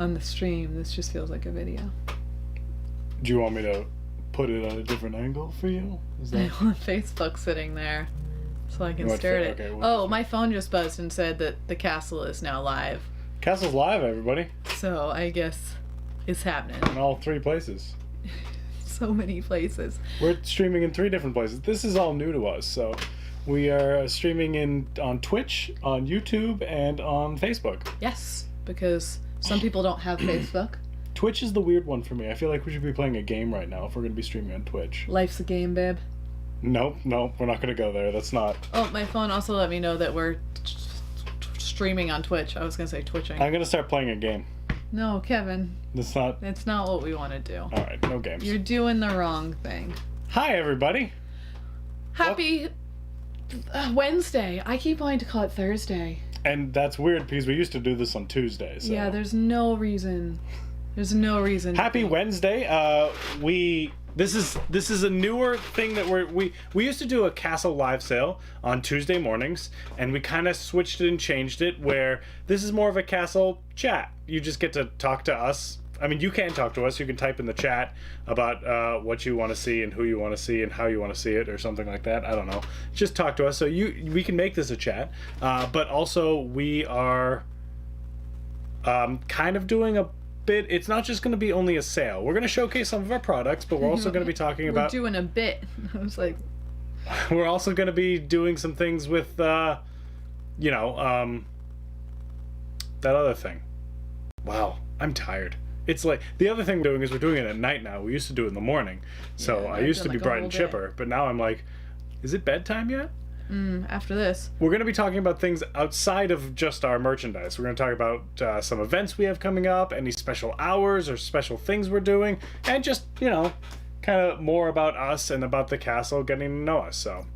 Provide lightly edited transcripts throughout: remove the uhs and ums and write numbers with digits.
on the stream. This just feels like a video. Do you want me to put it at a different angle for you? Is I that... want Facebook sitting there so I can stare at it. Okay, Oh, my phone just buzzed and said that the castle is now live. Castle's live, everybody. So I guess it's happening. In all 3 places. So many places. We're streaming in 3 different places. This is all new to us, so we are streaming on Twitch, on YouTube, and on Facebook. Yes, because some people don't have Facebook. Twitch is the weird one for me. I feel like we should be playing a game right now if we're going to be streaming on Twitch. Life's a game, babe. Nope, we're not going to go there. That's not... Oh, my phone also let me know that we're streaming on Twitch. I was going to say twitching. I'm going to start playing a game. No, Kevin. That's not... That's not what we want to do. Alright, no games. You're doing the wrong thing. Hi, everybody. Happy Wednesday. I keep wanting to call it Thursday. And that's weird because we used to do this on Tuesday. So. Yeah, there's no reason. There's no reason. Happy Wednesday. This is a newer thing that we used to do a Castle live sale on Tuesday mornings, and we kind of switched it and changed it where this is more of a Castle chat. You just get to talk to us. I mean, you can talk to us. You can type in the chat about what you want to see and who you want to see and how you want to see it or something like that. I don't know. Just talk to us. So we can make this a chat. But also we are kind of doing a bit. It's not just going to be only a sale. We're going to showcase some of our products, but we're also going to be talking about... We're doing a bit. I was like... We're also going to be doing some things with, that other thing. Wow, I'm tired. It's like, the other thing we're doing is we're doing it at night now. We used to do it in the morning. So yeah, I used to be like bright and chipper, but now I'm like, is it bedtime yet? After this. We're going to be talking about things outside of just our merchandise. We're going to talk about some events we have coming up, any special hours or special things we're doing, and just, kind of more about us and about the castle, getting to know us, so.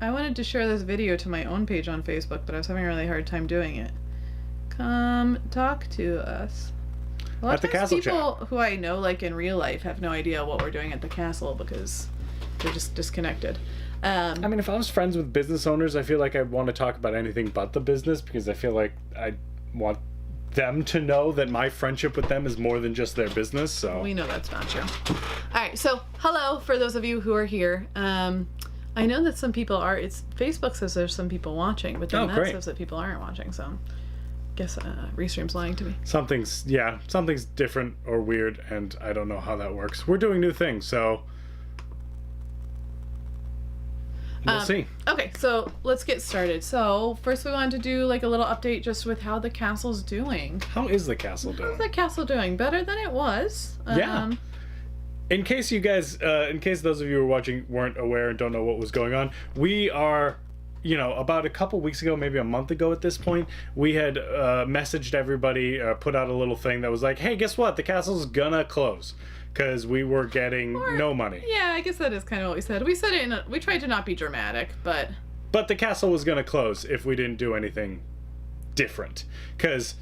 I wanted to share this video to my own page on Facebook, but I was having a really hard time doing it. Come talk to us. A lot At the of times castle people chat. who I know, like in real life, have no idea what we're doing at the castle because they're just disconnected. I mean, if I was friends with business owners, I feel like I'd want to talk about anything but the business because I feel like I want them to know that my friendship with them is more than just their business, so... We know that's not true. Alright, so, hello, for those of you who are here. I know that some people are... Facebook says there's some people watching, but then that says that people aren't watching, so... Guess Restream's lying to me. Something's different or weird, and I don't know how that works. We're doing new things, so... We'll see. Okay, so let's get started. So first we wanted to do like a little update just with how the castle's doing. How is the castle doing? How's the castle doing? Better than it was. Yeah. In case you guys, in case those of you who are watching weren't aware and don't know what was going on, we are, about a couple weeks ago, maybe a month ago at this point, we had messaged everybody, put out a little thing that was like, hey, guess what? The castle's gonna close. Because we were getting no money. Yeah, I guess that is kind of what we said. We said it we tried to not be dramatic, but... But the castle was going to close if we didn't do anything different. Because,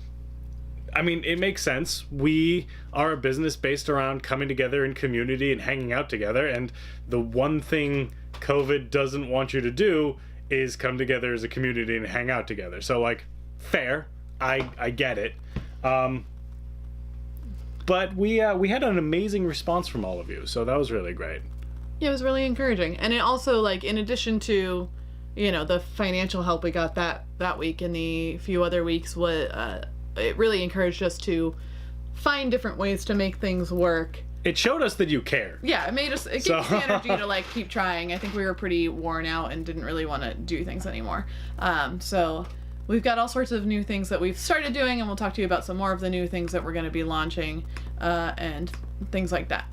I mean, it makes sense. We are a business based around coming together in community and hanging out together. And the one thing COVID doesn't want you to do is come together as a community and hang out together. So, like, fair. I get it. But we had an amazing response from all of you, so that was really great. Yeah, it was really encouraging. And it also, like, in addition to, the financial help we got that week and the few other weeks, it really encouraged us to find different ways to make things work. It showed us that you care. Yeah, it gave us the energy to, like, keep trying. I think we were pretty worn out and didn't really want to do things anymore. So... We've got all sorts of new things that we've started doing, and we'll talk to you about some more of the new things that we're going to be launching, and things like that.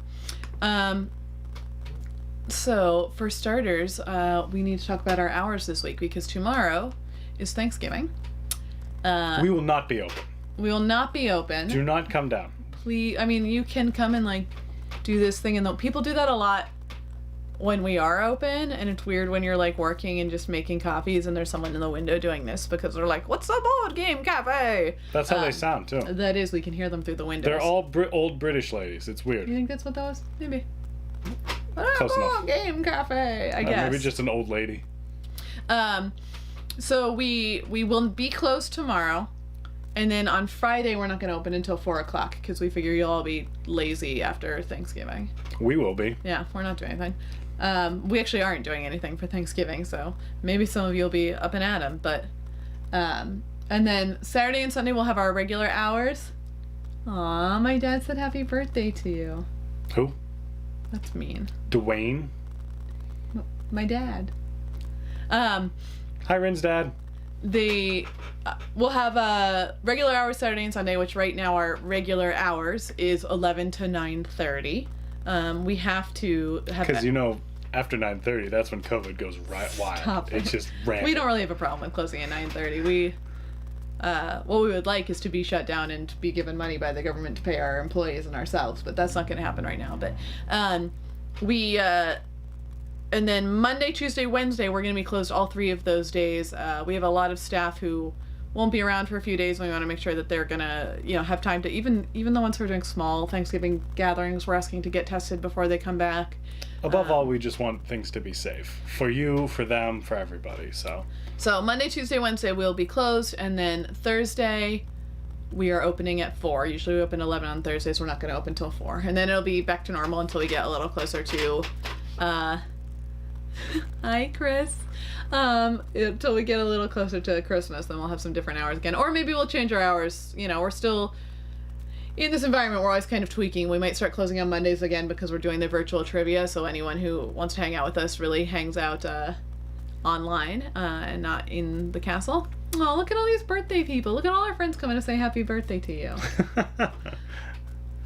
So, for starters, we need to talk about our hours this week, because tomorrow is Thanksgiving. We will not be open. We will not be open. Do not come down. Please, I mean, you can come and, like, do this thing, and people do that a lot when we are open, and it's weird when you're like working and just making coffees and there's someone in the window doing this because they're like, what's the board game cafe? That's how they sound too. That is, we can hear them through the windows. They're all old British ladies. It's weird. You think that's what that was? Maybe. Close enough. Board game cafe, I guess. Maybe just an old lady. So we will be closed tomorrow, And then on Friday, we're not going to open until 4 o'clock because we figure you'll all be lazy after Thanksgiving. We will be. Yeah, we're not doing anything. We actually aren't doing anything for Thanksgiving, so maybe some of you will be up and at 'em. But, and then Saturday and Sunday we'll have our regular hours. Aw, my dad said happy birthday to you. Who? That's mean. Dwayne. My dad. Hi, Rin's dad. We'll have regular hours Saturday and Sunday, which right now our regular hours is 11 to 9:30. We have to have Because after 9:30, that's when COVID goes right wild. Stop It's it. just rampant. We don't really have a problem with closing at 9:30. What we would like is to be shut down and be given money by the government to pay our employees and ourselves, but that's not going to happen right now. But and then Monday, Tuesday, Wednesday, we're going to be closed all 3 of those days. We have a lot of staff who won't be around for a few days. We want to make sure that they're going to, have time to, even the ones who are doing small Thanksgiving gatherings, we're asking to get tested before they come back. Above all, we just want things to be safe. For you, for them, for everybody, so. So Monday, Tuesday, Wednesday, we'll be closed. And then Thursday, we are opening at 4. Usually we open 11 on Thursdays. We're not going to open till 4. And then it'll be back to normal until we get a little closer to, hi, Chris. Until we get a little closer to Christmas, then we'll have some different hours again. Or maybe we'll change our hours. We're still in this environment. We're always kind of tweaking. We might start closing on Mondays again because we're doing the virtual trivia. So anyone who wants to hang out with us really hangs out online and not in the castle. Oh, look at all these birthday people. Look at all our friends coming to say happy birthday to you.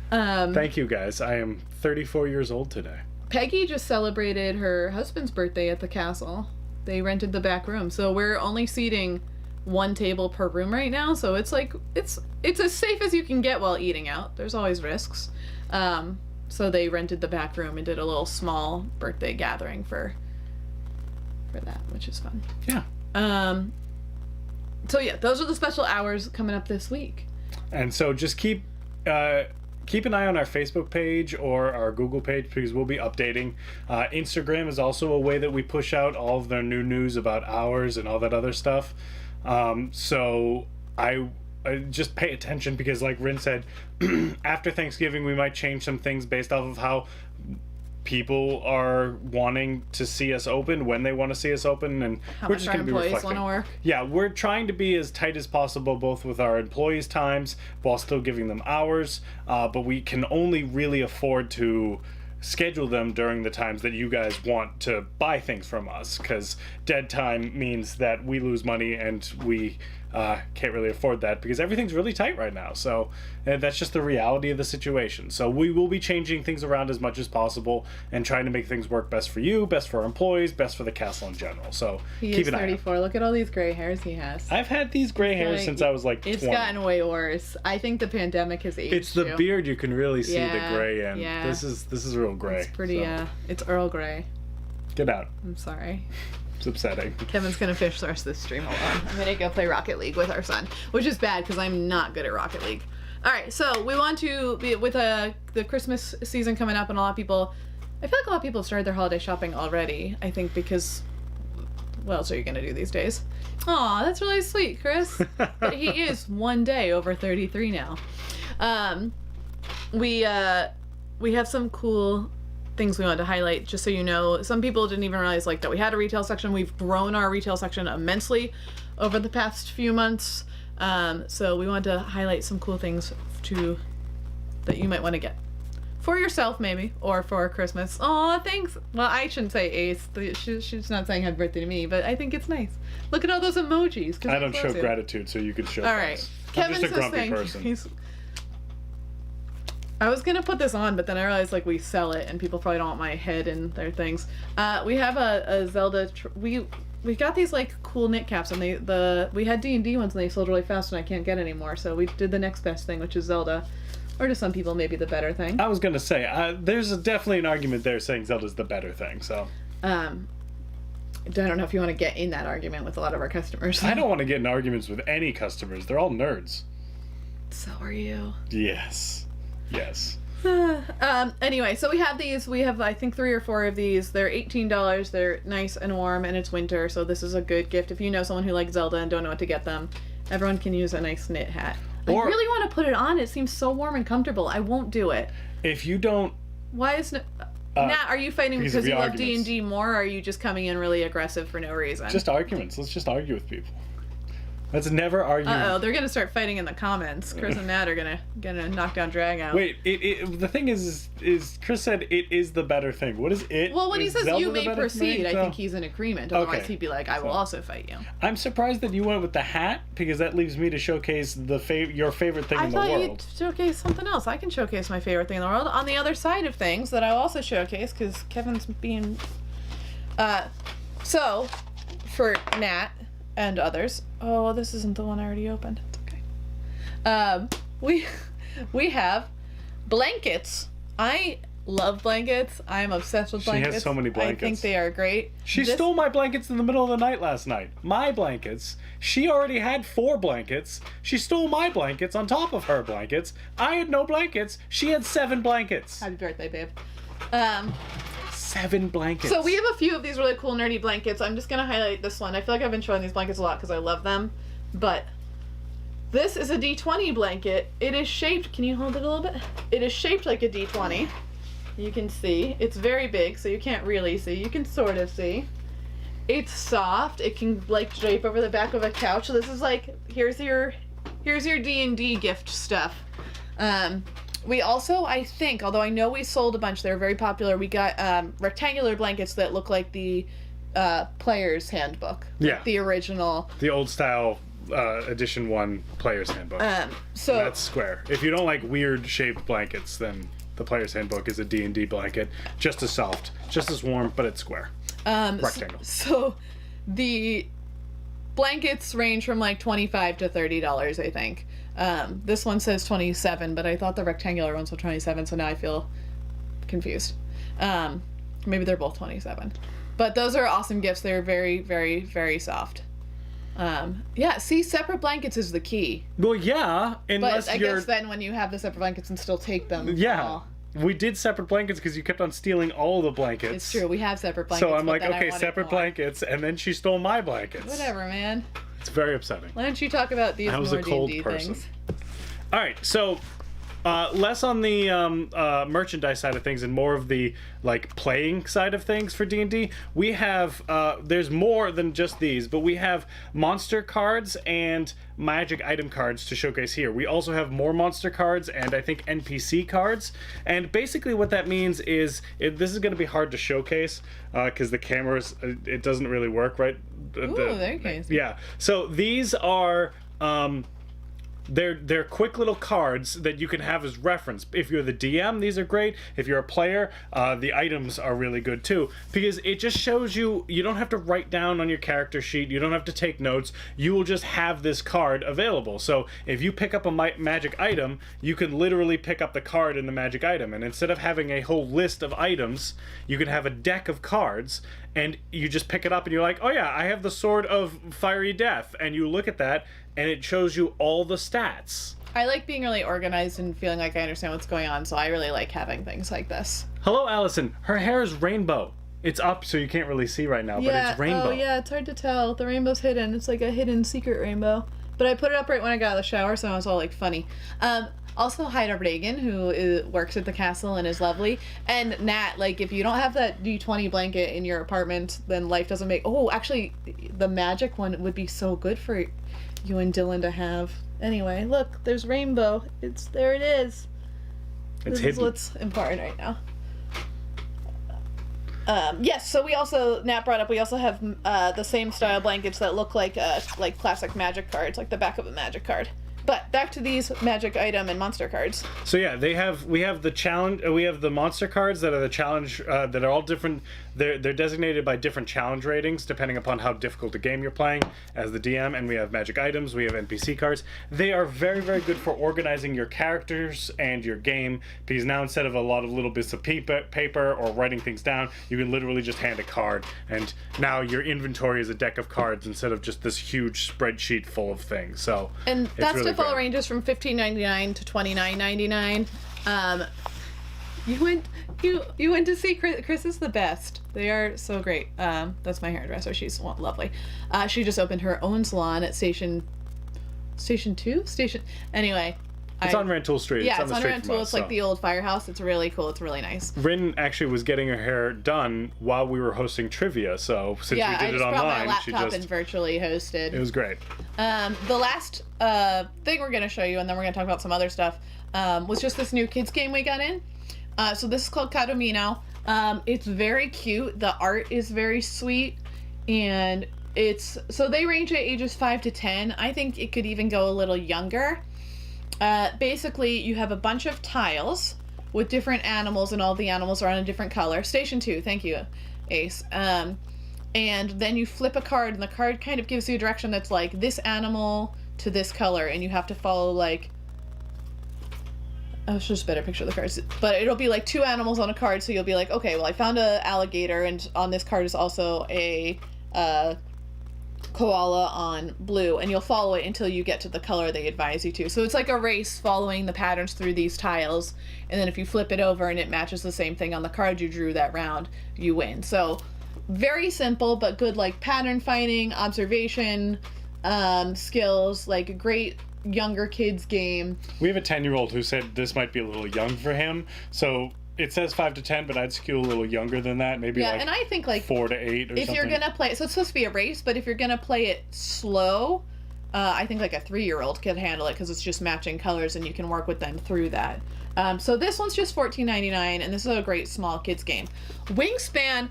Thank you, guys. I am 34 years old today. Peggy just celebrated her husband's birthday at the castle. They rented the back room, so we're only seating 1 table per room right now. So it's like it's as safe as you can get while eating out. There's always risks. So they rented the back room and did a little small birthday gathering for that, which is fun. Yeah. So yeah, those are the special hours coming up this week. And so just keep an eye on our Facebook page or our Google page because we'll be updating. Instagram is also a way that we push out all of their new news about hours and all that other stuff. So I just pay attention because, like Rin said, after Thanksgiving we might change some things based off of how people are wanting to see us open, when they want to see us open, and How we're much just our going to be employees reflecting. want to work. Yeah, we're trying to be as tight as possible, both with our employees' times while still giving them hours. But we can only really afford to schedule them during the times that you guys want to buy things from us, because dead time means that we lose money and we can't really afford that because everything's really tight right now. So that's just the reality of the situation. So we will be changing things around as much as possible and trying to make things work best for you, best for our employees, best for the castle in general. So He keep is an eye out. 34. Look at all these gray hairs he has. I've had these gray hairs Like, since I was like 20. It's gotten way worse. I think the pandemic has aged It's the you. beard you can really see Yeah, the gray in. yeah. This is real gray. It's pretty, so it's Earl Grey. get out. I'm sorry. It's upsetting. Kevin's gonna finish the rest of this stream alone. I'm gonna go play Rocket League with our son, which is bad because I'm not good at Rocket League. All right, so we want to be with the Christmas season coming up, and a lot of people. I feel like a lot of people have started their holiday shopping already. I think because, what else are you gonna do these days? Aw, that's really sweet, Chris. But he is one day over 33 now. We have some cool things we wanted to highlight, just so you know. Some people didn't even realize that we had a retail section. We've grown our retail section immensely over the past few months. So we wanted to highlight some cool things that you might want to get for yourself, maybe, or for Christmas. Aw, thanks. Well, I shouldn't say Ace. She's not saying happy birthday to me, but I think it's nice. Look at all those emojis. 'Cause I he don't loves show you. gratitude, so you could show All right. thanks. I'm Kevin just a says grumpy thank you. person. I was gonna put this on, but then I realized we sell it and people probably don't want my head in their things. We have a Zelda. We got these cool knit caps, and we had D&D ones and they sold really fast, and I can't get any more. So we did the next best thing, which is Zelda, or to some people maybe the better thing. I was gonna say there's definitely an argument there saying Zelda's the better thing. So I don't know if you want to get in that argument with a lot of our customers. I don't want to get in arguments with any customers. They're all nerds. So are you. Yes. Anyway, so we have these. We have, I think, 3 or 4 of these. They're $18. They're nice and warm, and it's winter, so this is a good gift if you know someone who likes Zelda and don't know what to get them. Everyone can use a nice knit hat. Or- I really want to put it on. It seems so warm and comfortable. I won't do it. If you don't, Why is no? Nat, are you fighting because because of you the love arguments. D&D more, or are you just coming in really aggressive for no reason? just arguments. Let's just argue with people. Let's never argue. Uh-oh, they're gonna start fighting in the comments. Chris and Nat are gonna knock down drag out. Wait, the thing is Chris said it is the better thing. What is it? Well, when he Is says Zelda you the may better proceed, thing? I So- think he's in agreement. Otherwise, Okay. he'd be like, I will So- also fight you. I'm surprised that you went with the hat because that leaves me to showcase your favorite thing I in the thought world. you'd showcase something else. I can showcase my favorite thing in the world. On the other side of things that I'll also showcase, because Kevin's being... So, for Nat and others... Oh, this isn't the one I already opened. It's okay. We have blankets. I love blankets. I'm obsessed with She has blankets. so many I think blankets. they are great. She This- stole my blankets in the middle of the night last night. My blankets. She already had 4 blankets. She stole my blankets on top of her blankets. I had no blankets. She had 7 blankets. Happy birthday, babe. 7 blankets. So we have a few of these really cool nerdy blankets. I'm just gonna highlight this one. I feel like I've been showing these blankets a lot because I love them. But this is a D20 blanket. It is shaped. Can you hold it a little bit? It is shaped like a D20. You can see. It's very big, so you can't really see. You can sort of see. It's soft. It can like drape over the back of a couch. So this is like here's your D&D gift stuff. We also, I think, although I know we sold a bunch, they're very popular, we got rectangular blankets that look like the player's handbook. Yeah. The original. the old style edition 1 player's handbook. So That's square. If you don't like weird shaped blankets, then the player's handbook is a D&D blanket, just as soft, just as warm, but it's square. Rectangle. So the blankets range from like $25 to $30, I think. This one says 27, but I thought the rectangular ones were 27, so now I feel confused. Maybe they're both 27. But those are awesome gifts. They're very, very, very soft. Yeah, see, separate blankets is the key. Well, yeah, unless But I you're... guess then when you have the separate blankets and still take them. Yeah. all- We did separate blankets because you kept on stealing all the blankets. It's true. We have separate blankets. So I'm but like, then I okay, wanted separate more. blankets, and then she stole my blankets. Whatever, man. It's very upsetting. Why don't you talk about these I was more a cold D&D person. things? All right, so less on the merchandise side of things and more of the like playing side of things for D&D. We have there's more than just these, but we have monster cards and magic item cards to showcase here. We also have more monster cards and I think NPC cards. And basically what that means is this is going to be hard to showcase because the cameras it doesn't really work right. Ooh, there you go. Yeah. So these are they're quick little cards that you can have as reference. If you're the DM, these are great. If you're a player, the items are really good too because it just shows you don't have to write down on your character sheet. You don't have to take notes. You will just have this card available. So if you pick up a magic item, you can literally pick up the card in the magic item. And instead of having a whole list of items, you can have a deck of cards and you just pick it up and you're like, oh yeah, I have the Sword of Fiery Death. And you look at that and it shows you all the stats. I like being really organized and feeling like I understand what's going on, so I really like having things like this. Hello, Allison. Her hair is rainbow. It's up so you can't really see right now, but it's rainbow. Oh yeah, it's hard to tell. The rainbow's hidden. It's like a hidden secret rainbow. But I put it up right when I got out of the shower, so I was all like funny. Also, hi to Reagan, who works at the castle and is lovely. And Nat, like, if you don't have that D20 blanket in your apartment, then life doesn't make... Oh, actually, the magic one would be so good for you and Dylan to have. Anyway, look, there's rainbow. There it is. It's This hidden. is what's important right now. Yes, so we also, Nat brought up, we also have the same style blankets that look like classic magic cards, like the back of a magic card. But back to these magic item and monster cards. So yeah, we have the challenge. We have the monster cards that are the challenge. That are all different. They're designated by different challenge ratings depending upon how difficult a game you're playing as the DM. And we have magic items. We have NPC cards. They are very, very good for organizing your characters and your game because now instead of a lot of little bits of paper or writing things down, you can literally just hand a card, and now your inventory is a deck of cards instead of just this huge spreadsheet full of things. So And it's that really stuff all great. ranges from $15.99 to $29.99. You went to see Chris. Chris is the best. They are so great. That's my hairdresser. She's lovely. She just opened her own salon at Station Station 2? Anyway. It's on Rantoul Street. Yeah, it's it's on on the street Rantoul. from It's us, like so. the old firehouse. It's really cool. It's really nice. Rin actually was getting her hair done while we were hosting trivia, so since Yeah, we I did just it brought online, my she laptop just and virtually hosted. it was great. The last thing we're going to show you, and then we're going to talk about some other stuff, was just this new kids game we got in. So this is called Cadomino. It's very cute. The art is very sweet, and so they range at ages 5 to 10. I think it could even go a little younger. Basically, you have a bunch of tiles with different animals, and all the animals are on a different color. Station 2, thank you, Ace. And then you flip a card, and the card kind of gives you a direction that's like this animal to this color, and you have to follow like... Oh, it's just a better picture of the cards. But it'll be like 2 animals on a card, so you'll be like, okay, well, I found a alligator, and on this card is also a koala on blue, and you'll follow it until you get to the color they advise you to. So it's like a race following the patterns through these tiles, and then if you flip it over and it matches the same thing on the card you drew that round, you win. So very simple, but good like pattern finding, observation, skills, like a great younger kids game. We have a 10-year-old who said this might be a little young for him, so it says 5 to 10, but I'd skew a little younger than that, maybe Yeah, like and I think like 4 to 8 or if something. you're gonna play, so it's supposed to be a race, but if you're gonna play it slow, I think like a 3-year-old could handle it because it's just matching colors and you can work with them through that. So this one's just $14.99, and this is a great small kids game. Wingspan,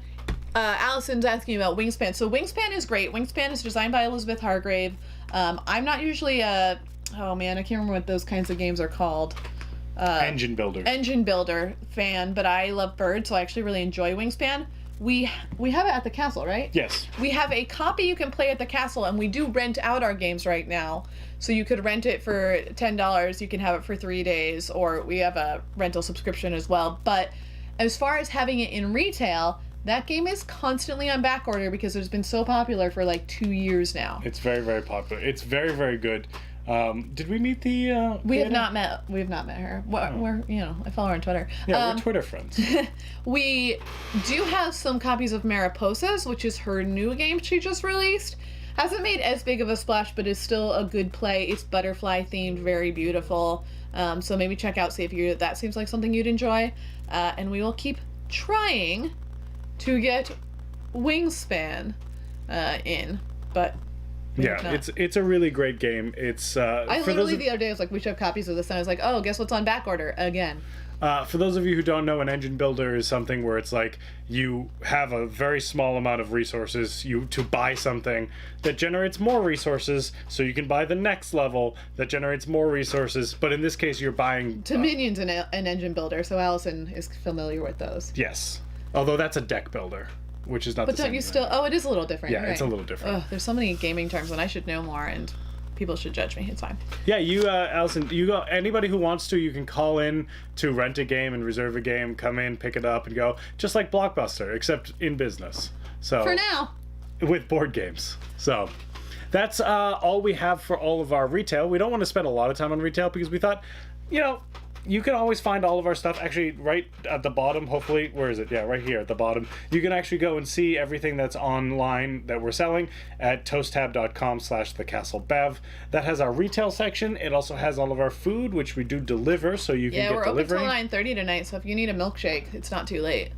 Allison's asking about Wingspan. So Wingspan is great. Wingspan is designed by Elizabeth Hargrave. I'm not usually oh man, I can't remember what those kinds of games are called. Engine builder fan, but I love birds, so I actually really enjoy Wingspan. We have it at the castle, right? Yes. We have a copy you can play at the castle, and we do rent out our games right now. So you could rent it for $10, you can have it for 3 days, or we have a rental subscription as well. But as far as having it in retail, that game is constantly on back order because it's been so popular for like 2 years now. It's very, very popular. It's very, very good. Did we meet the We have Anna? not met. We have not met her. We're I follow her on Twitter. Yeah, we're Twitter friends. We do have some copies of Mariposas, which is her new game she just released. Hasn't made as big of a splash, but is still a good play. It's butterfly themed, very beautiful. So maybe check out, see if that seems like something you'd enjoy. And we will keep trying to get Wingspan in, but. Yeah, it's a really great game. It's I literally the other day I was like, we should have copies of this, and I was like, oh, guess what's on back order again. For those of you who don't know, an engine builder is something where it's like you have a very small amount of resources to buy something that generates more resources, so you can buy the next level that generates more resources. But in this case, you're buying Dominion's an engine builder, so Allison is familiar with those. Yes, although that's a deck builder, which is not. But the don't same you thing. still? Oh, it is a little different. Yeah, you're it's right. a little different. Ugh, there's so many gaming terms, and I should know more, and people should judge me. It's fine. Yeah, you, Allison, you go. Anybody who wants to, you can call in to rent a game and reserve a game. Come in, pick it up, and go. Just like Blockbuster, except in business. So For now. with board games. So that's all we have for all of our retail. We don't want to spend a lot of time on retail because we thought, you can always find all of our stuff actually right at the bottom. Hopefully, where is it? Yeah, right here at the bottom. You can actually go and see everything that's online that we're selling at toasttab.com/thecastlebev. That has our retail section. It also has all of our food, which we do deliver, so you can Yeah, get we're delivery. open till 9:30 tonight, so if you need a milkshake, it's not too late.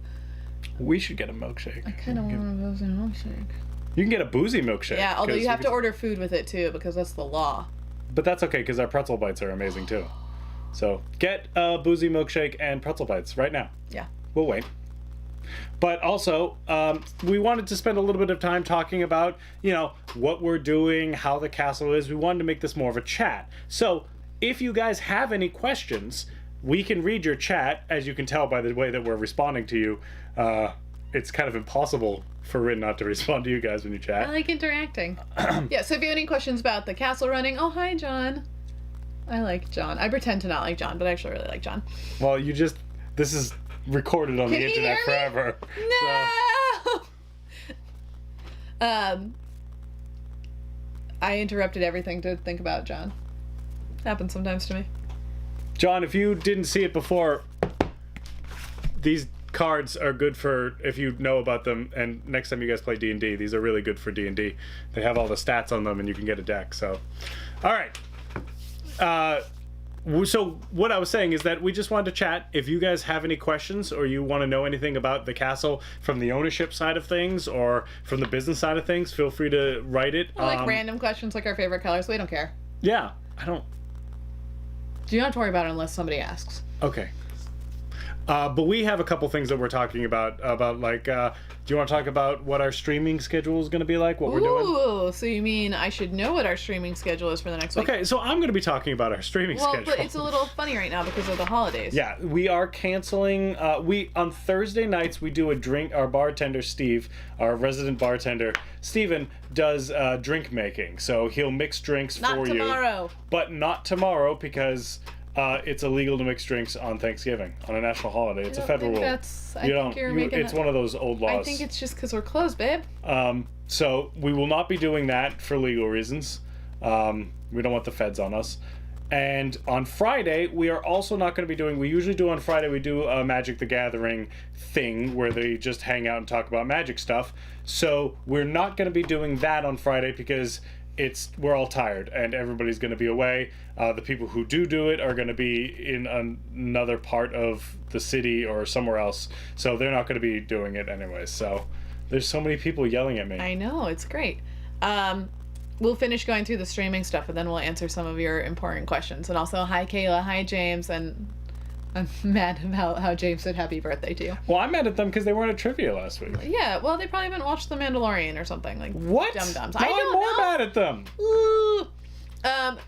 We should get a milkshake. I kind of want one of those in a milkshake. You can get a boozy milkshake. Yeah, although 'cause you have can- to order food with it too, because that's the law. But that's okay, because our pretzel bites are amazing too. So get a boozy milkshake and pretzel bites right now. Yeah. We'll wait. But also, we wanted to spend a little bit of time talking about, what we're doing, how the castle is. We wanted to make this more of a chat. So if you guys have any questions, we can read your chat. As you can tell by the way that we're responding to you, it's kind of impossible for Rin not to respond to you guys when you chat. I like interacting. Yeah, so if you have any questions about the castle running, oh, hi, John. I like John. I pretend to not like John, but I actually really like John. Well, this is recorded on Can the you internet hear me? forever. No! I interrupted everything to think about John. Happens sometimes to me. John, if you didn't see it before, these cards are good for if you know about them, and next time you guys play D&D, these are really good for D&D. They have all the stats on them and you can get a deck. So all right, So what I was saying is that we just wanted to chat. If you guys have any questions or you want to know anything about the castle from the ownership side of things or from the business side of things, feel free to write it. Or like random questions like our favorite colors. We don't care. Yeah, I don't. Do not have to worry about it unless somebody asks. Okay. But we have a couple things that we're talking about like, do you want to talk about what our streaming schedule is going to be like, what we're doing? Ooh, so you mean I should know what our streaming schedule is for the next week? Okay, so I'm going to be talking about our streaming schedule. Well, but it's a little funny right now because of the holidays. Yeah, we are canceling, on Thursday nights, we do a drink, our bartender, Steve, our resident bartender, Steven, does drink making. So he'll mix drinks for you. Not tomorrow. But not tomorrow because... it's illegal to mix drinks on Thanksgiving, on a national holiday. It's a federal rule. I think you're making it's one of those old laws. I think it's just because we're closed, babe. So we will not be doing that for legal reasons. We don't want the feds on us. And on Friday, we are also not going to be doing... We usually do on Friday, we do a Magic the Gathering thing where they just hang out and talk about Magic stuff. So we're not going to be doing that on Friday because... we're all tired and everybody's going to be away. The people who do it are going to be in another part of the city or somewhere else, so they're not going to be doing it anyways. So there's so many people yelling at me. I know, it's great. We'll finish going through the streaming stuff and then we'll answer some of your important questions. And also, hi Kayla, hi James, and I'm mad about how James said happy birthday to you. Well, I'm mad at them because they weren't at trivia last week. Yeah, well, they probably haven't watched The Mandalorian or something. Like, what? Dum-dums. Now I'm more mad at them. Ooh.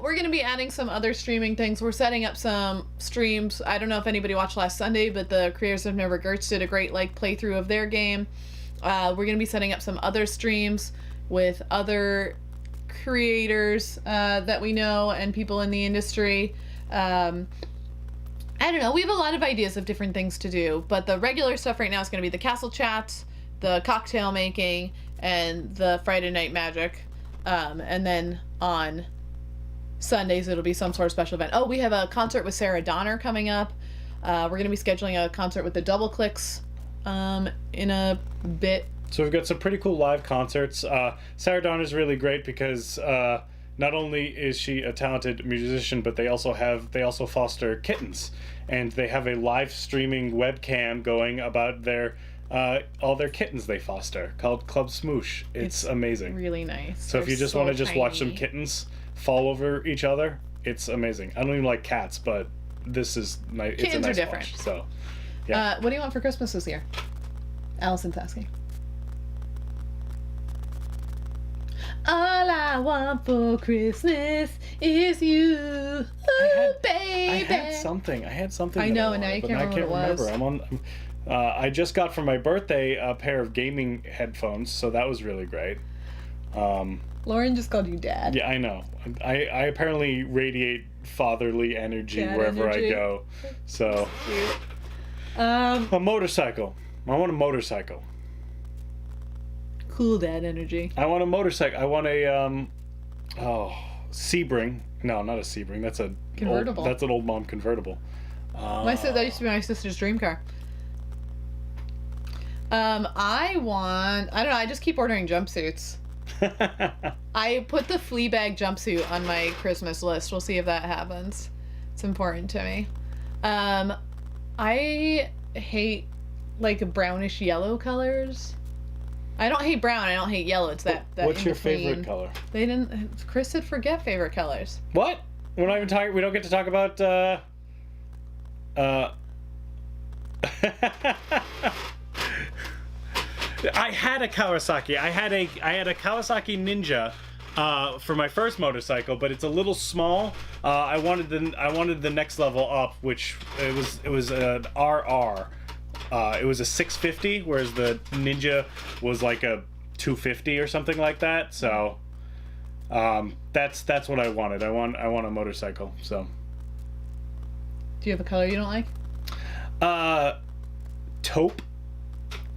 We're going to be adding some other streaming things. We're setting up some streams. I don't know if anybody watched last Sunday, but the creators of Never Gertz did a great playthrough of their game. We're going to be setting up some other streams with other creators that we know and people in the industry. I don't know. We have a lot of ideas of different things to do, but the regular stuff right now is going to be the castle chats, the cocktail making, and the Friday Night Magic. And then on Sundays, it'll be some sort of special event. Oh, we have a concert with Sarah Donner coming up. We're going to be scheduling a concert with the Double Clicks in a bit. So we've got some pretty cool live concerts. Sarah Donner's really great because not only is she a talented musician, but they also foster kittens, and they have a live streaming webcam going about their all their kittens they foster called Club Smoosh. It's amazing. Really nice. So if you just want to just watch some kittens fall over each other, it's amazing. I don't even like cats, but this is nice. It's a nice watch. So, yeah. What do you want for Christmas this year? Allison's asking. All I want for Christmas is you, baby. I had something. I know, and now you can't remember what it was. I just got for my birthday a pair of gaming headphones, so that was really great. Lauren just called you dad. Yeah, I know. I apparently radiate fatherly energy wherever I go. So, a motorcycle. I want a motorcycle. Cool dad energy. I want a motorcycle. I want a Sebring. No, not a Sebring. That's a convertible. That's an old mom convertible. That used to be my sister's dream car. I don't know, I just keep ordering jumpsuits. I put the Fleabag jumpsuit on my Christmas list. We'll see if that happens. It's important to me. I hate brownish yellow colors. I don't hate brown. I don't hate yellow. It's that. What's your favorite color? They didn't. Chris said forget favorite colors. What? We're not even talking. We don't get to talk about. I had a Kawasaki. I had a Kawasaki Ninja for my first motorcycle, but it's a little small. I wanted the next level up, which it was an RR. It was a 650, whereas the Ninja was like a 250 or something like that. So that's what I wanted. I want a motorcycle. So. Do you have a color you don't like? Taupe.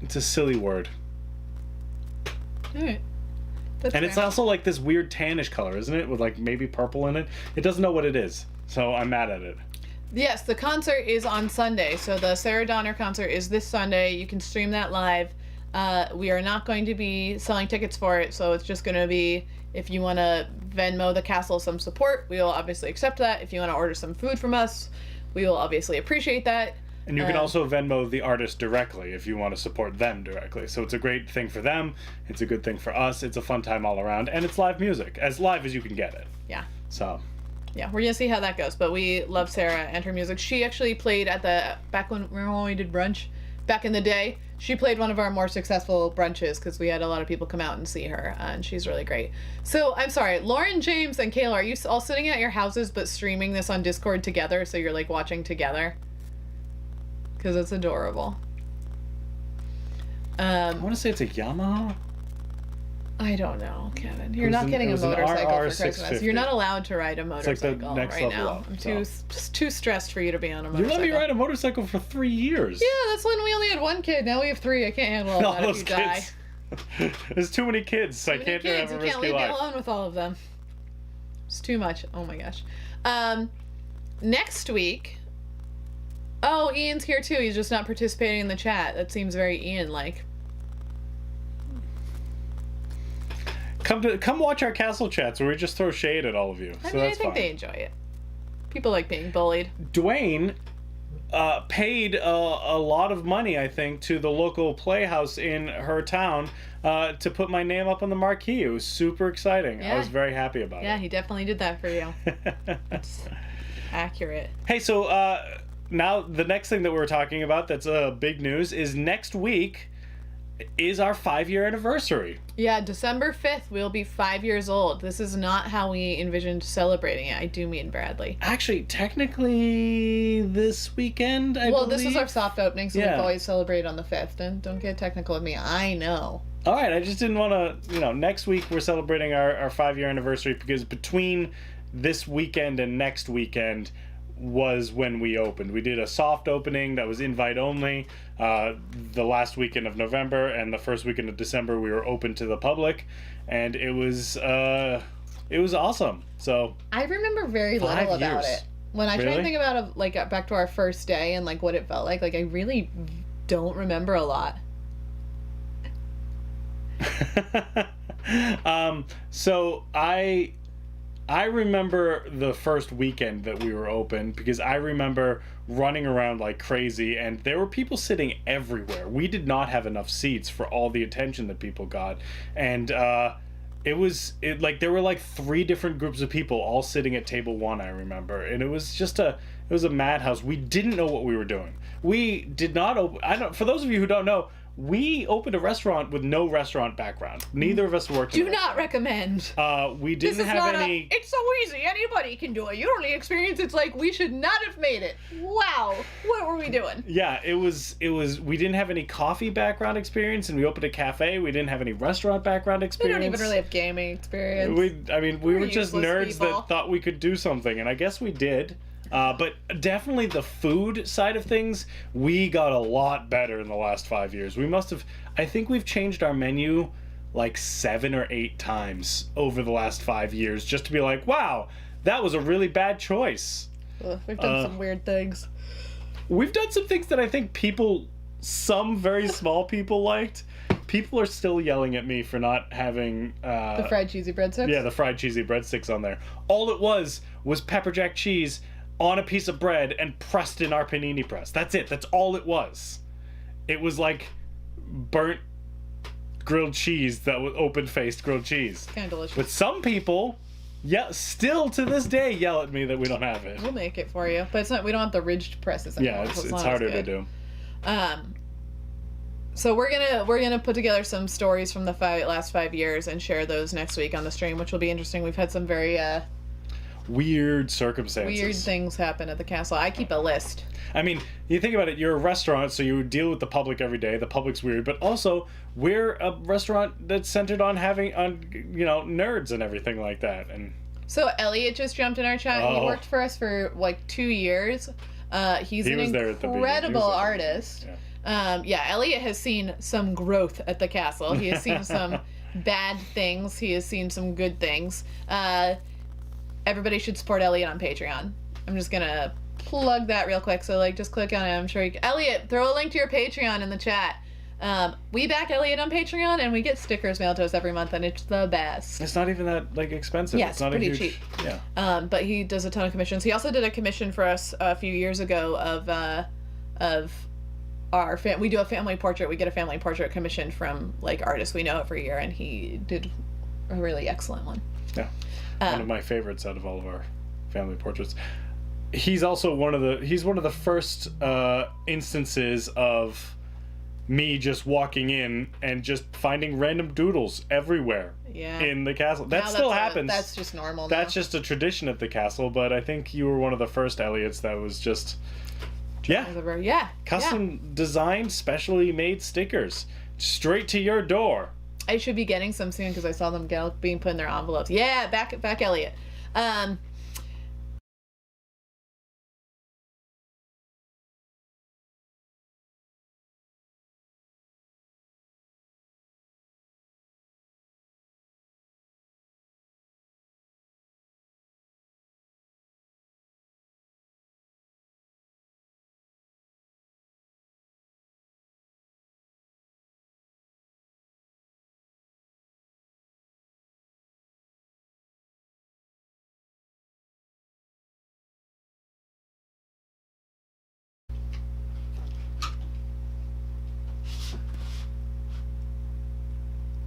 It's a silly word. Alright. And it's also like this weird tannish color, isn't it? With like maybe purple in it. It doesn't know what it is, so I'm mad at it. Yes, the concert is on Sunday. So the Sarah Donner concert is this Sunday. You can stream that live. We are not going to be selling tickets for it, so it's just going to be if you want to Venmo the castle some support, we will obviously accept that. If you want to order some food from us, we will obviously appreciate that. And you can also Venmo the artist directly if you want to support them directly. So it's a great thing for them. It's a good thing for us. It's a fun time all around. And it's live music, as live as you can get it. Yeah. So. Yeah, we're going to see how that goes. But we love Sarah and her music. She actually played at back when we did brunch, back in the day. She played one of our more successful brunches because we had a lot of people come out and see her. And she's really great. So, I'm sorry. Lauren, James, and Kayla, are you all sitting at your houses but streaming this on Discord together so you're like watching together? Because it's adorable. I want to say it's a Yamaha. I don't know, Kevin. You're not getting a motorcycle for Christmas. You're not allowed to ride a motorcycle right now. I'm too stressed for you to be on a motorcycle. You let me ride a motorcycle for 3 years. Yeah, that's when we only had one kid. Now we have 3. I can't handle all that if you die. There's too many kids. I can't have a risky life. You can't leave me alone with all of them. It's too much. Oh my gosh. Next week. Oh, Ian's here too. He's just not participating in the chat. That seems very Ian-like. Come watch our castle chats where we just throw shade at all of you. I think they enjoy it. People like being bullied. Dwayne paid a lot of money, I think, to the local playhouse in her town to put my name up on the marquee. It was super exciting. Yeah. I was very happy about it. Yeah, he definitely did that for you. That's accurate. Hey, so now the next thing that we're talking about that's big news is next week is our 5-year anniversary. Yeah, December 5th, we'll be 5 years old. This is not how we envisioned celebrating it. I do mean Bradley. Actually, technically this weekend, I believe. This is our soft opening, so we've always celebrated on the 5th. And don't get technical with me. I know. All right, I just didn't want to, next week we're celebrating our 5-year anniversary because between this weekend and next weekend was when we opened. We did a soft opening that was invite only. The last weekend of November and the first weekend of December we were open to the public, and it was awesome. So I remember very little about it. When I try to think about it, back to our first day and what it felt like I really don't remember a lot. So I remember the first weekend that we were open because I remember running around like crazy and there were people sitting everywhere. We did not have enough seats for all the attention that people got. And there were like 3 different groups of people all sitting at table 1, I remember. And it was just a madhouse. We didn't know what we were doing. We did not open. For those of you who don't know, we opened a restaurant with no restaurant background. Neither of us worked. Do not recommend. We didn't have any. It's so easy. Anybody can do it. You don't need experience. It's like we should not have made it. Wow. What were we doing? Yeah, it was. We didn't have any coffee background experience, and we opened a cafe. We didn't have any restaurant background experience. We don't even really have gaming experience. We were just nerds that thought we could do something, and I guess we did. But definitely the food side of things, we got a lot better in the last 5 years. I think we've changed our menu like 7 or 8 times over the last 5 years just to be like, wow, that was a really bad choice. We've done some weird things. We've done some things that I think some very small people liked. People are still yelling at me for not having the fried cheesy breadsticks? Yeah, the fried cheesy breadsticks on there. All it was pepper jack cheese on a piece of bread and pressed in our panini press. That's it. That's all it was. It was like burnt grilled cheese that was open-faced grilled cheese. Kind of delicious. But some people, still to this day yell at me that we don't have it. We'll make it for you, but it's not. We don't have the ridged presses anymore. Yeah, it's harder to do. So we're gonna put together some stories from the last 5 years and share those next week on the stream, which will be interesting. We've had some very weird circumstances. Weird things happen at the castle. I keep a list. I mean, you think about it, you're a restaurant, so you deal with the public every day. The public's weird, but also we're a restaurant that's centered on having nerds and everything like that. And so Elliot just jumped in our chat. He worked for us for like 2 years. He's an incredible artist. Yeah. Elliot has seen some growth at the castle. He has seen some bad things. He has seen some good things. Everybody should support Elliot on Patreon. I'm just gonna plug that real quick. So just click on it. I'm sure Elliot, throw a link to your Patreon in the chat. We back Elliot on Patreon, and we get stickers mailed to us every month, and it's the best. It's not even that expensive. Yeah, it's not pretty a huge, cheap. Yeah. But he does a ton of commissions. He also did a commission for us a few years ago of our we do a family portrait. We get a family portrait commission from artists we know every year, and he did a really excellent one. Yeah. One of my favorites out of all of our family portraits. He's also one of the first instances of me just walking in and just finding random doodles everywhere in the castle. That still happens. That's just normal. That's just a tradition at the castle, but I think you were one of the first Elliots that was just custom designed, specially made stickers straight to your door. I should be getting some soon because I saw them being put in their envelopes. Yeah, back Elliot.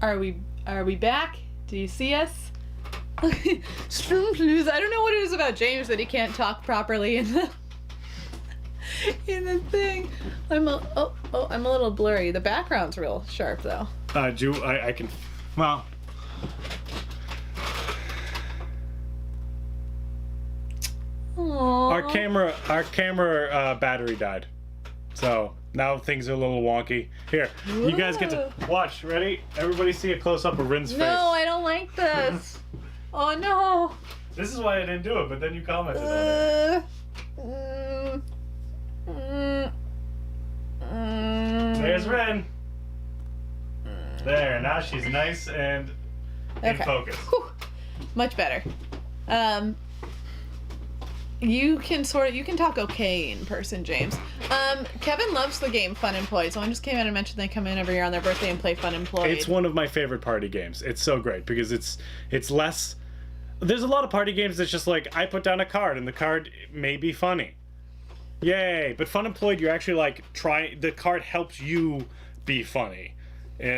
Are we back? Do you see us? Please. I don't know what it is about James that he can't talk properly in the thing. I'm a little blurry. The background's real sharp though. I can, well. Aww. Our camera battery died, so now things are a little wonky. Here, you guys get to watch. Ready? Everybody see a close up of Rin's face. No, I don't like this. Oh no. This is why I didn't do it, but then you commented on it. There's Rin. There, now she's nice and in focus. Whew. Much better. You can talk okay in person, James. Kevin loves the game Fun Employed. Someone just came in and mentioned they come in every year on their birthday and play Fun Employed. It's one of my favorite party games. It's so great because it's less. There's a lot of party games that's just like I put down a card and the card may be funny. Yay! But Fun Employed, you're actually the card helps you be funny.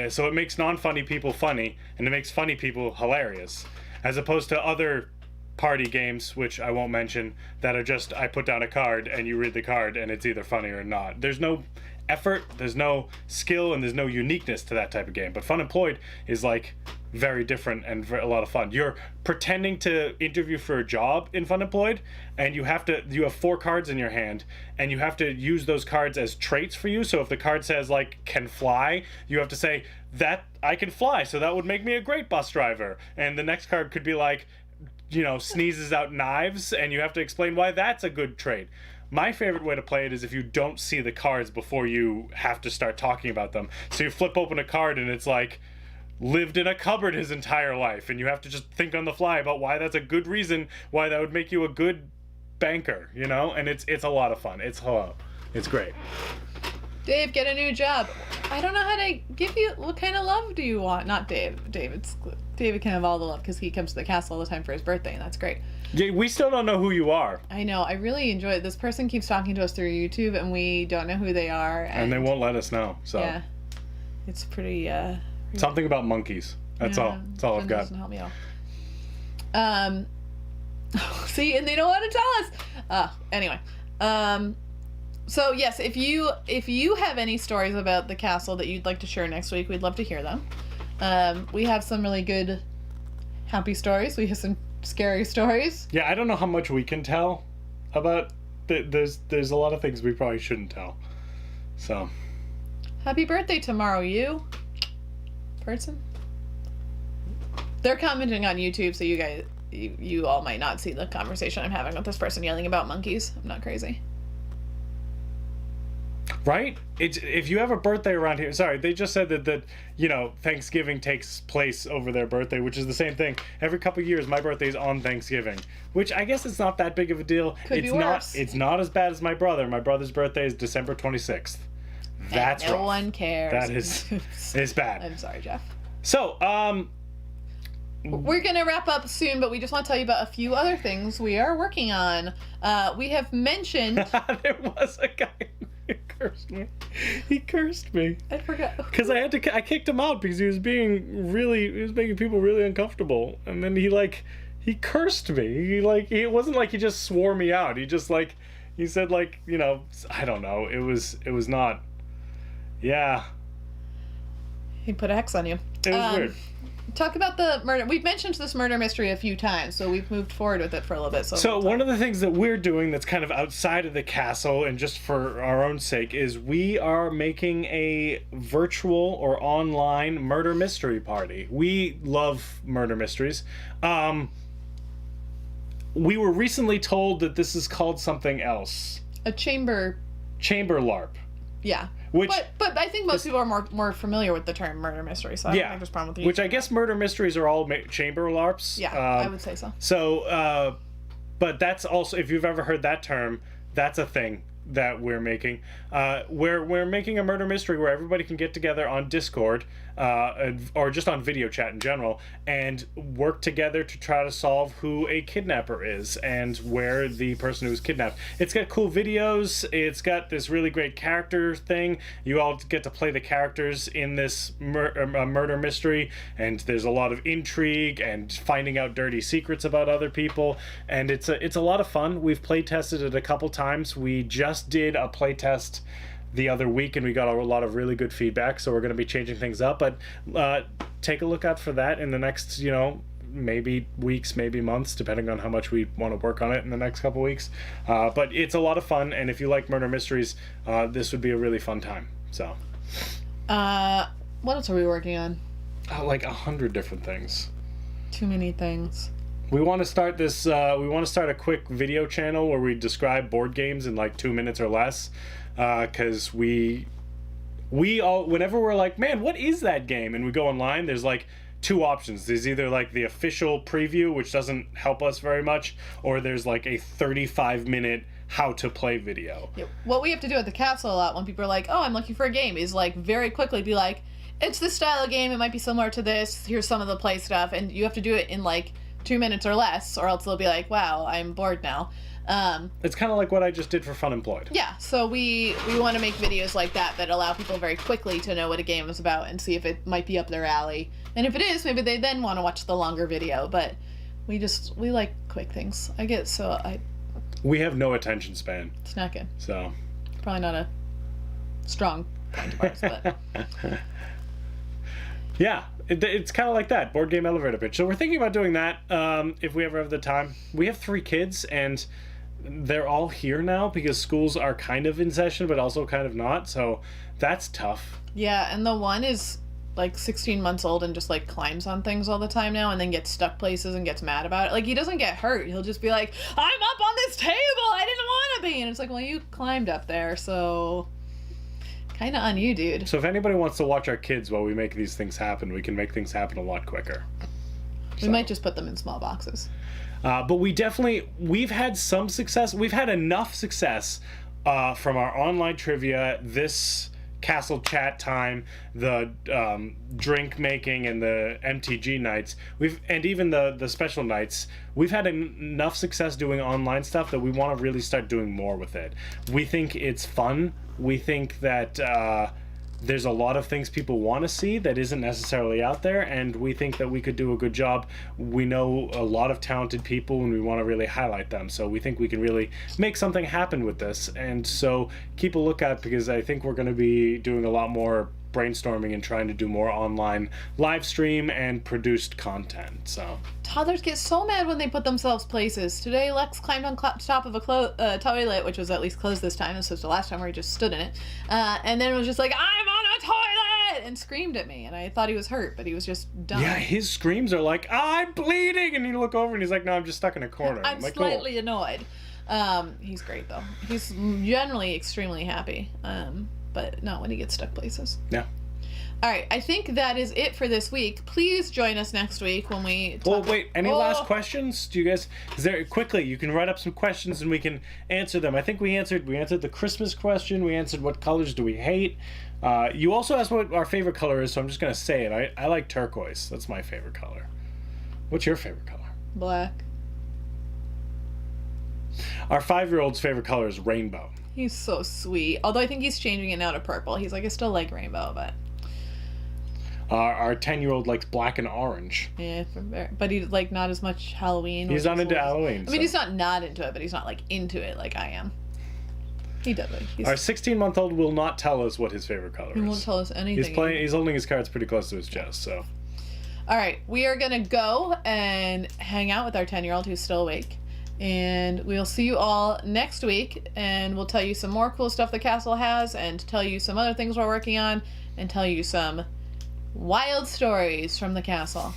So it makes non-funny people funny and it makes funny people hilarious, as opposed to other party games, which I won't mention, that are just I put down a card and you read the card and it's either funny or not. There's no effort, there's no skill, and there's no uniqueness to that type of game. But Fun Employed is very different and a lot of fun. You're pretending to interview for a job in Fun Employed, and you have 4 cards in your hand, and you have to use those cards as traits for you. So if the card says can fly, you have to say that I can fly, so that would make me a great bus driver. And the next card could be sneezes out knives, and you have to explain why that's a good trait. My favorite way to play it is if you don't see the cards before you have to start talking about them. So you flip open a card and it's lived in a cupboard his entire life, and you have to just think on the fly about why that's a good reason why that would make you a good banker, and it's a lot of fun. It's great. Dave, get a new job. I don't know how to give you. What kind of love do you want? Not Dave. David can have all the love because he comes to the castle all the time for his birthday, and that's great. Yeah, we still don't know who you are. I know. I really enjoy it. This person keeps talking to us through YouTube, and we don't know who they are. And they won't let us know. So yeah, it's pretty. Something about monkeys. That's all. That's all I've got. Doesn't help me out. See, and they don't want to tell us. Anyway. So yes, if you have any stories about the castle that you'd like to share next week, we'd love to hear them. We have some really good happy stories. We have some scary stories. Yeah, I don't know how much we can tell about. There's a lot of things we probably shouldn't tell. So. Happy birthday tomorrow, you person. They're commenting on YouTube, so you guys, you all might not see the conversation I'm having with this person yelling about monkeys. I'm not crazy. Right? If you have a birthday around here, sorry, they just said that Thanksgiving takes place over their birthday, which is the same thing. Every couple of years, my birthday's on Thanksgiving, which I guess it's not that big of a deal. Could be worse. It's not as bad as my brother. My brother's birthday is December 26th. That's no rough. one cares. That is bad. I'm sorry, Jeff. So, We're gonna wrap up soon, but we just want to tell you about a few other things we are working on. We have mentioned. there was a guy who cursed me. He cursed me. I forgot. Because I kicked him out because he was making people really uncomfortable, and then he cursed me. It wasn't like he just swore me out. He just he said I don't know. It was not. Yeah. He put a hex on you. It was weird. Talk about the murder. We've mentioned this murder mystery a few times, so we've moved forward with it for a little bit. So one of the things that we're doing that's kind of outside of the castle and just for our own sake is we are making a virtual or online murder mystery party. We love murder mysteries. We were recently told that this is called something else. A chamber LARP. Yeah. But I think most people are more familiar with the term murder mystery, so I don't think there's a problem with the Which I guess murder mysteries are all chamber LARPs. Yeah, I would say so. So, but that's also, if you've ever heard that term, that's a thing that we're making. We're making a murder mystery where everybody can get together on Discord, or just on video chat in general, and work together to try to solve who a kidnapper is and where the person who was kidnapped. It's got cool videos. It's got this really great character thing. You all get to play the characters in this murder mystery, and there's a lot of intrigue and finding out dirty secrets about other people, and it's a lot of fun. We've play tested it a couple times. We just did a play test the other week and we got a lot of really good feedback, so we're going to be changing things up, but take a look out for that in the next maybe weeks, maybe months, depending on how much we want to work on it in the next couple weeks, but it's a lot of fun, and if you like murder mysteries, this would be a really fun time. So what else are we working on? Like 100 different things. Too many things. We want to start this we want to start a quick video channel where we describe board games in like 2 minutes or less, because we all, whenever we're like, man, what is that game, and we go online, there's like two options. There's either like the official preview, which doesn't help us very much, or there's like a 35-minute how to play video. Yeah. What we have to do at the castle a lot when people are like, oh, I'm looking for a game, is like very quickly be like, it's this style of game, it might be similar to this, here's some of the play stuff, and you have to do it in like 2 minutes or less, or else they'll be like, wow, I'm bored now. It's kind of like what I just did for Fun Employed. Yeah, so we want to make videos like that allow people very quickly to know what a game is about and see if it might be up their alley. And if it is, maybe they then want to watch the longer video, but we like quick things. We have no attention span. It's not good. So. Probably not a strong point of ours, but. Yeah, it's kind of like that, board game elevator pitch. So we're thinking about doing that if we ever have the time. We have 3 kids, and they're all here now because schools are kind of in session, but also kind of not. So that's tough. Yeah, and the one is like 16 months old and just like climbs on things all the time now and then gets stuck places and gets mad about it. Like, he doesn't get hurt. He'll just be like, I'm up on this table. I didn't want to be. And it's like, well, you climbed up there, so... Kind of on you, dude. So if anybody wants to watch our kids while we make these things happen, we can make things happen a lot quicker. We might just put them in small boxes. But we've had some success. We've had enough success from our online trivia, this castle chat time, the drink making, and the MTG nights. And even the special nights. We've had enough success doing online stuff that we want to really start doing more with it. We think it's fun. We think that there's a lot of things people want to see that isn't necessarily out there, and we think that we could do a good job. We know a lot of talented people, and we want to really highlight them, so we think we can really make something happen with this. And so keep a lookout, because I think we're going to be doing a lot more brainstorming and trying to do more online live stream and produced content. So toddlers get so mad when they put themselves places. Today Lex climbed on top of a toilet, which was at least closed this time. This was the last time where he just stood in it, and then was just like, I'm on a toilet, and screamed at me, and I thought he was hurt, but he was just dumb. Yeah, his screams are like, I'm bleeding, and you look over and he's like, no, I'm just stuck in a corner. I'm like, slightly annoyed. He's great though. He's generally extremely happy, but not when he gets stuck places. Yeah. All right, I think that is it for this week. Please join us next week when we talk. Well, wait, any last questions? Do you guys, quickly, you can write up some questions and we can answer them. I think we answered the Christmas question. We answered what colors do we hate. You also asked what our favorite color is, so I'm just going to say it. I like turquoise. That's my favorite color. What's your favorite color? Black. Our 5-year-old's favorite color is rainbow. He's so sweet. Although I think he's changing it now to purple. He's like, I still like rainbow, but... Our 10-year-old likes black and orange. Yeah, but he's like not as much Halloween. He's not into Halloween. I mean, he's not into it, but he's not like into it like I am. He does it. Our 16-month-old will not tell us what his favorite color is. He won't tell us anything. He's holding his cards pretty close to his chest, so... All right, we are going to go and hang out with our 10-year-old who's still awake. And we'll see you all next week, and we'll tell you some more cool stuff the castle has, and tell you some other things we're working on, and tell you some wild stories from the castle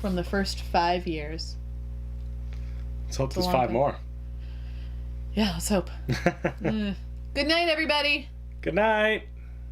from the first 5 years. Let's hope there's 5 more. Yeah, let's hope. Good night, everybody. Good night.